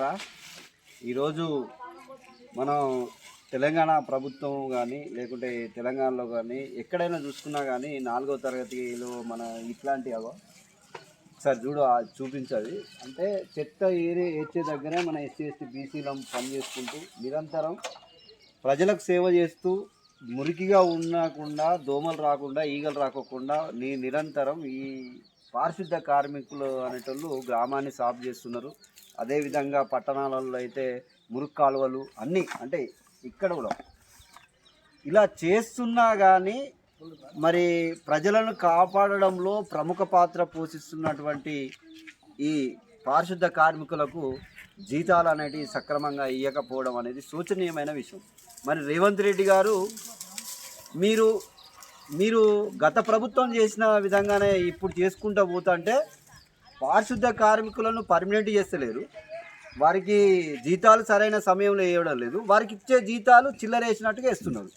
మిత్రులారా, ఈరోజు మనం తెలంగాణ ప్రభుత్వం కానీ లేకుంటే తెలంగాణలో కానీ ఎక్కడైనా చూసుకున్నా కానీ 4వ తరగతిలో మన ఇట్లాంటి ఒకసారి చూపించాలి. అంటే చెత్త ఏర్చే దగ్గరే మన ఎస్సీ ఎస్టీ బీసీలం పని చేసుకుంటూ నిరంతరం ప్రజలకు సేవ చేస్తూ మురికిగా ఉండకుండా, దోమలు రాకుండా, ఈగలు రాకోకుండా నిరంతరం ఈ పారిశుద్ధ కార్మికులు అనేటోళ్ళు గ్రామాన్ని సాఫ్ చేస్తున్నారు. అదేవిధంగా పట్టణాలలో అయితే మురికి కాలువలు అన్నీ, అంటే ఇక్కడ కూడా ఇలా చేస్తున్నా కానీ మరి ప్రజలను కాపాడడంలో ప్రముఖ పాత్ర పోషిస్తున్నటువంటి ఈ పారిశుద్ధ కార్మికులకు జీతాలు అనేటివి సక్రమంగా ఇవ్వకపోవడం అనేది శోచనీయమైన విషయం. మరి రేవంత్ రెడ్డి గారు మీరు గత ప్రభుత్వం చేసిన విధంగానే ఇప్పుడు చేసుకుంటూ పోతుంటే పారిశుద్ధ కార్మికులను పర్మనెంట్ చేస్తలేరు, వారికి జీతాలు సరైన సమయంలో ఇవ్వడం లేదు, వారికి ఇచ్చే జీతాలు చిల్లరేసినట్టుగా ఇస్తున్నారు.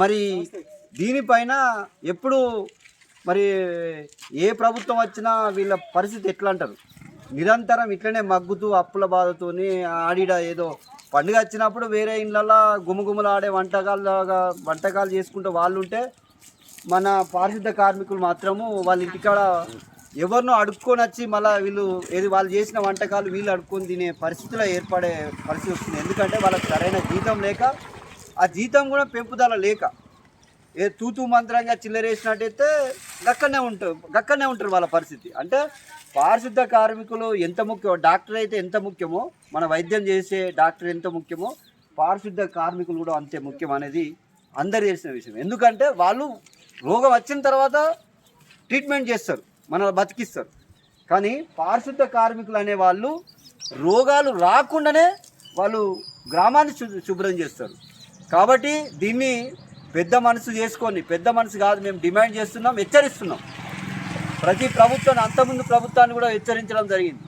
మరి దీనిపైన ఎప్పుడు మరి ఏ ప్రభుత్వం వచ్చినా వీళ్ళ పరిస్థితి ఎట్లా అంటారు? నిరంతరం ఇట్లనే మగ్గుతూ అప్పుల బాధతోని ఆడిడ ఏదో పండుగ వచ్చినప్పుడు వేరే ఇళ్ళల్లో గుమగుమలు ఆడే వంటకాలు చేసుకుంటూ వాళ్ళు ఉంటే, మన పారిశుద్ధ కార్మికులు మాత్రము వాళ్ళ ఇంటికాడ ఎవరినో అడుక్కొని వచ్చి మళ్ళీ వాళ్ళు చేసిన వంటకాలు వీళ్ళు అడుక్కొని తినే పరిస్థితిలో ఏర్పడే పరిస్థితి వస్తుంది. ఎందుకంటే వాళ్ళకి సరైన జీతం లేక, ఆ జీతం కూడా పెంపుదల లేక తూతూ మంత్రంగా చిల్లరేసినట్టయితే గక్కనే ఉంటారు వాళ్ళ పరిస్థితి. అంటే పారిశుద్ధ కార్మికులు ఎంత ముఖ్యమో, డాక్టర్ అయితే ఎంత ముఖ్యమో, మన వైద్యం చేసే డాక్టర్ ఎంత ముఖ్యమో, పారిశుద్ధ కార్మికులు కూడా అంతే ముఖ్యం అనేది అందరు తెలిసిన విషయం. ఎందుకంటే వాళ్ళు రోగం వచ్చిన తర్వాత ట్రీట్మెంట్ చేస్తారు, మనల్ని బతికిస్తారు. కానీ పారిశుద్ధ కార్మికులు అనే వాళ్ళు రోగాలు రాకుండానే వాళ్ళు గ్రామాన్ని శుభ్రం చేస్తారు. కాబట్టి దీన్ని పెద్ద మనసు చేసుకొని, పెద్ద మనసు కాదు మేము డిమాండ్ చేస్తున్నాం, హెచ్చరిస్తున్నాం. ప్రతి ప్రభుత్వాన్ని, అంతకుముందు ప్రభుత్వాన్ని కూడా హెచ్చరించడం జరిగింది,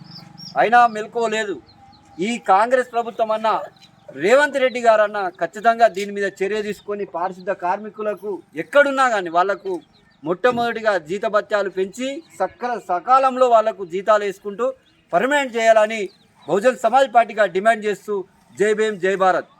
అయినా మెలకువలేదు. ఈ కాంగ్రెస్ ప్రభుత్వం అన్న రేవంత్ రెడ్డి గారు అన్న ఖచ్చితంగా దీని మీద చర్య తీసుకొని పారిశుద్ధ కార్మికులకు ఎక్కడున్నా కానీ వాళ్లకు మొట్టమొదటిగా జీతభత్యాలు పెంచి సకాలంలో వాళ్లకు జీతాలు వేసుకుంటూ పర్మనెంట్ చేయాలని బహుజన్ సమాజ్ పార్టీగా డిమాండ్ చేస్తూ జై భీమ్ జై భారత్.